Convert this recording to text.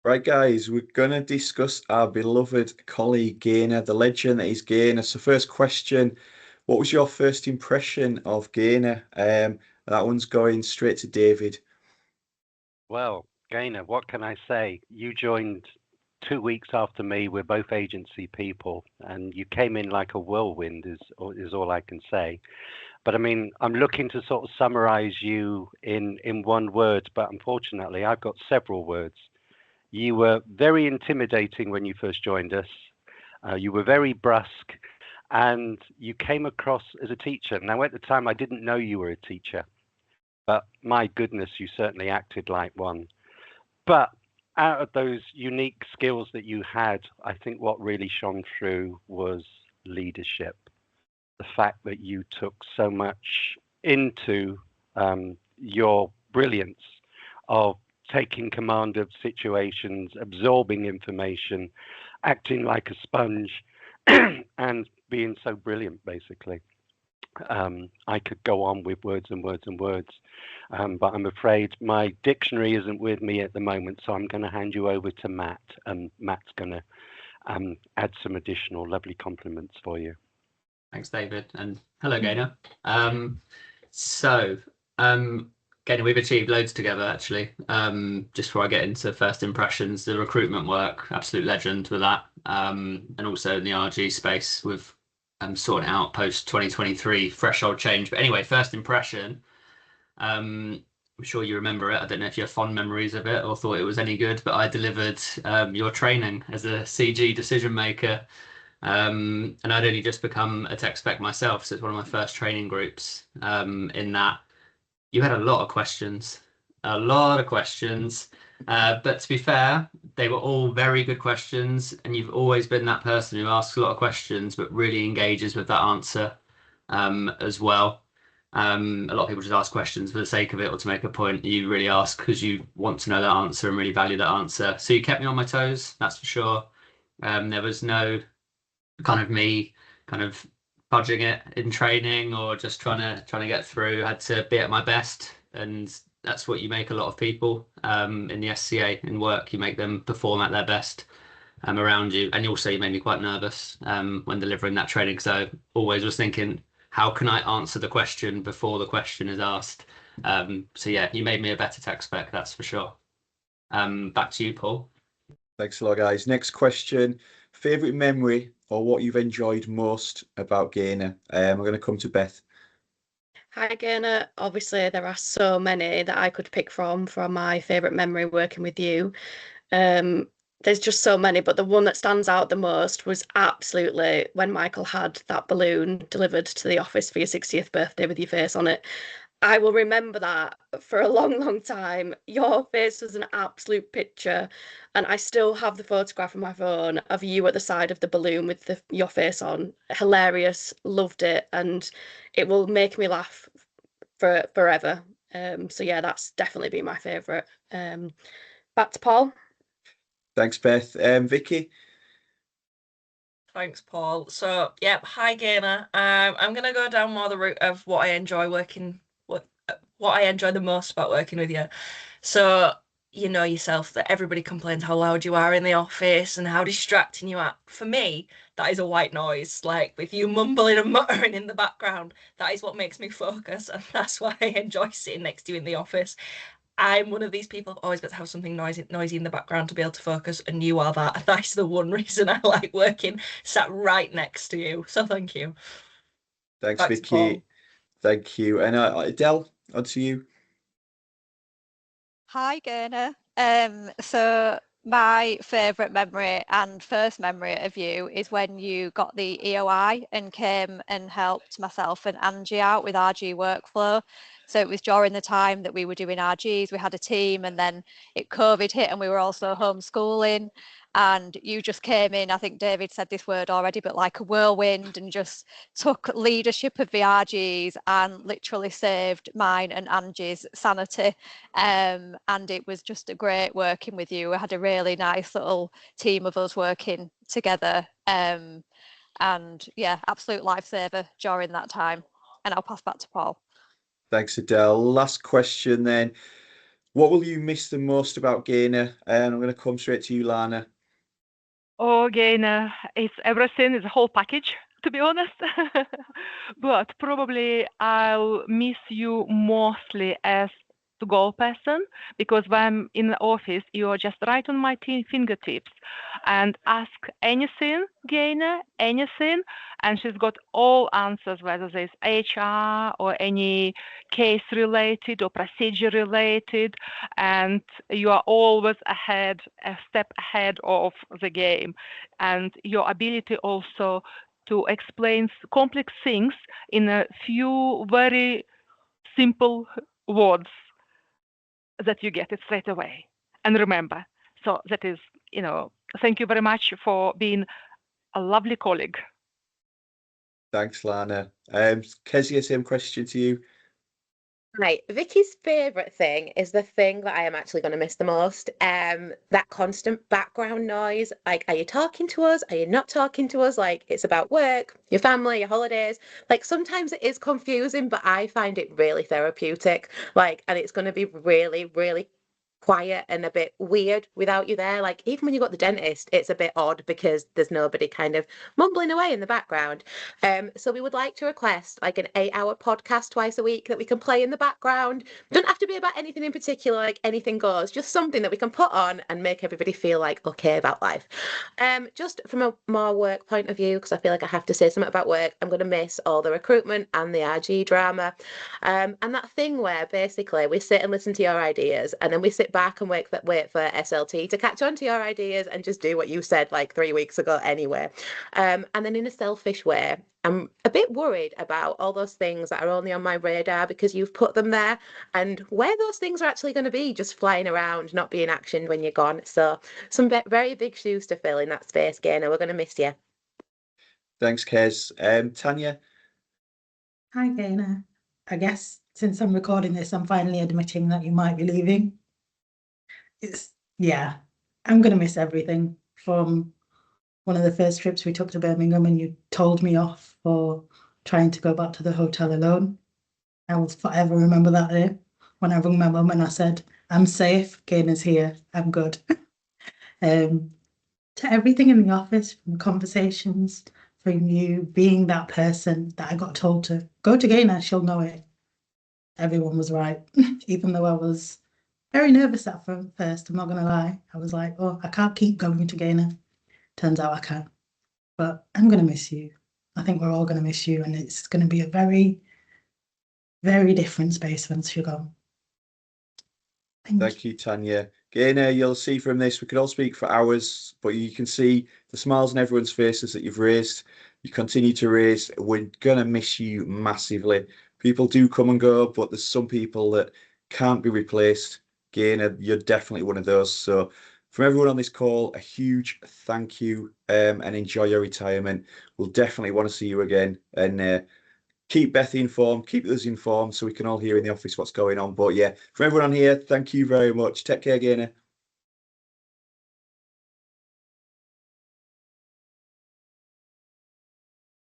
Right, guys, we're going to discuss our beloved colleague Gaynor, the legend that is Gaynor. So, first question, what was your first impression of Gaynor? That one's going straight to David. Well, Gaynor, what can I say? You joined 2 weeks after me. We're both agency people, and you came in like a whirlwind, is all I can say. But I mean, I'm looking to sort of summarize you in one word, but unfortunately, I've got several words. You were very intimidating when you first joined us. You were very brusque, and you came across as a teacher. Now, at the time, I didn't know you were a teacher, but my goodness, you certainly acted like one. But out of those unique skills that you had, I think what really shone through was leadership. The fact that you took so much into your brilliance of taking command of situations, absorbing information, acting like a sponge, and being so brilliant, basically. I could go on with words and words and words, but I'm afraid my dictionary isn't with me at the moment, so I'm going to hand you over to Matt, and Matt's going to add some additional lovely compliments for you. Thanks, David, and hello, Gaynor. So, Gaynor, we've achieved loads together, actually. Just before I get into first impressions, the recruitment work, absolute legend with that, and also in the RG space with sorting out post 2023 threshold change. But anyway, first impression, I'm sure you remember it. I don't know if you have fond memories of it or thought it was any good, but I delivered your training as a CG decision maker. And I'd only just become a tech spec myself, so it's one of my first training groups. In that, you had a lot of questions, a lot of questions. But to be fair, they were all very good questions, and you've always been that person who asks a lot of questions, but really engages with that answer as well. A lot of people just ask questions for the sake of it or to make a point. You really ask because you want to know that answer and really value that answer. So you kept me on my toes, that's for sure. There was no kind of me kind of fudging it in training or just trying to get through. I had to be at my best, and that's what you make a lot of people in the SCA in work. You make them perform at their best around you, and also you made me quite nervous when delivering that training because I always was thinking, how can I answer the question before the question is asked? So yeah, you made me a better tech spec, that's for sure. Back to you, Paul. Thanks a lot, guys. Next question. Favorite memory or what you've enjoyed most about Gaynor? We're going to come to Beth. Hi, Gaynor. Obviously, there are so many that I could pick from my favourite memory working with you. There's just so many, but the one that stands out the most was absolutely when Michael had that balloon delivered to the office for your 60th birthday with your face on it. I will remember that for a long, long time. Your face was an absolute picture, and I still have the photograph on my phone of you at the side of the balloon with your face on. Hilarious, loved it, and it will make me laugh for forever. So yeah, that's definitely been my favourite. Back to Paul. Thanks, Beth. Vicky. Thanks, Paul. So, yep, hi, Gaynor. I'm gonna go down more the route of what I enjoy what I enjoy the most about working with you. So, you know yourself that everybody complains how loud you are in the office and how distracting you are. For me, that is a white noise. Like with you mumbling and muttering in the background, that is what makes me focus, and that's why I enjoy sitting next to you in the office. I'm one of these people I've always got to have something noisy in the background to be able to focus, and you are that. That's the one reason I like working sat right next to you. So thank you. Thanks, Back to Vicky. Paul. Thank you. And Adele, on to you. Hi, Gaynor. So my favourite memory and first memory of you is when you got the EOI and came and helped myself and Angie out with RG workflow. So it was during the time that we were doing RGs, we had a team, and then COVID hit and we were also homeschooling. And you just came in, I think David said this word already, but like a whirlwind, and just took leadership of the RGs and literally saved mine and Angie's sanity. And it was just a great working with you. We had a really nice little team of us working together. And yeah, absolute lifesaver during that time. And I'll pass back to Paul. Thanks, Adele. Last question then. What will you miss the most about Gaynor? And I'm going to come straight to you, Lana. Oh, again, it's everything, it's a whole package, to be honest. But probably I'll miss you mostly as the goal person, because when in the office, you're just right on my fingertips and ask anything, Gaina, anything, and she's got all answers, whether there's HR or any case related or procedure related, and you are always ahead, a step ahead of the game. And your ability also to explain complex things in a few very simple words that you get it straight away and remember. So that is, thank you very much for being a lovely colleague. Thanks, Lana. Kezia, same question to you. Right, Vicky's favourite thing is the thing that I am actually going to miss the most. That constant background noise. Like, are you talking to us? Are you not talking to us? Like, it's about work, your family, your holidays. Like, sometimes it is confusing, but I find it really therapeutic. Like, and it's going to be really, really quiet and a bit weird without you there. Like, even when you got the dentist, it's a bit odd because there's nobody kind of mumbling away in the background. So we would like to request like an 8-hour podcast twice a week that we can play in the background. Don't have to be about anything in particular, like anything goes, just something that we can put on and make everybody feel like okay about life. Just from a more work point of view, because I feel like I have to say something about work, I'm going to miss all the recruitment and the RG drama. And that thing where basically we sit and listen to your ideas and then we sit back and wait for SLT to catch on to your ideas and just do what you said like 3 weeks ago anyway. And then in a selfish way, I'm a bit worried about all those things that are only on my radar because you've put them there and where those things are actually going to be just flying around, not being actioned when you're gone. So some very big shoes to fill in that space, Gaynor. We're going to miss you. Thanks, Kez. Tanya? Hi, Gaynor. I guess since I'm recording this, I'm finally admitting that you might be leaving. Yeah, I'm going to miss everything from one of the first trips we took to Birmingham and you told me off for trying to go back to the hotel alone. I will forever remember that day when I rung my mum and I said, I'm safe, Gaynor's here, I'm good. To everything in the office, from conversations, from you being that person that I got told to go to Gaynor, she'll know it. Everyone was right, even though I was very nervous at first, I'm not going to lie. I was like, oh, I can't keep going to Gaynor. Turns out I can. But I'm going to miss you. I think we're all going to miss you, and it's going to be a very, very different space once you're gone. Thank you, Tanya. Gaynor, you'll see from this, we could all speak for hours, but you can see the smiles on everyone's faces that you've raised. You continue to raise. We're going to miss you massively. People do come and go, but there's some people that can't be replaced. Gaynor, you're definitely one of those. So from everyone on this call, a huge thank you and enjoy your retirement. We'll definitely want to see you again. And keep Bethy informed, keep us informed so we can all hear in the office what's going on. But yeah, for everyone on here, thank you very much. Take care, Gaynor.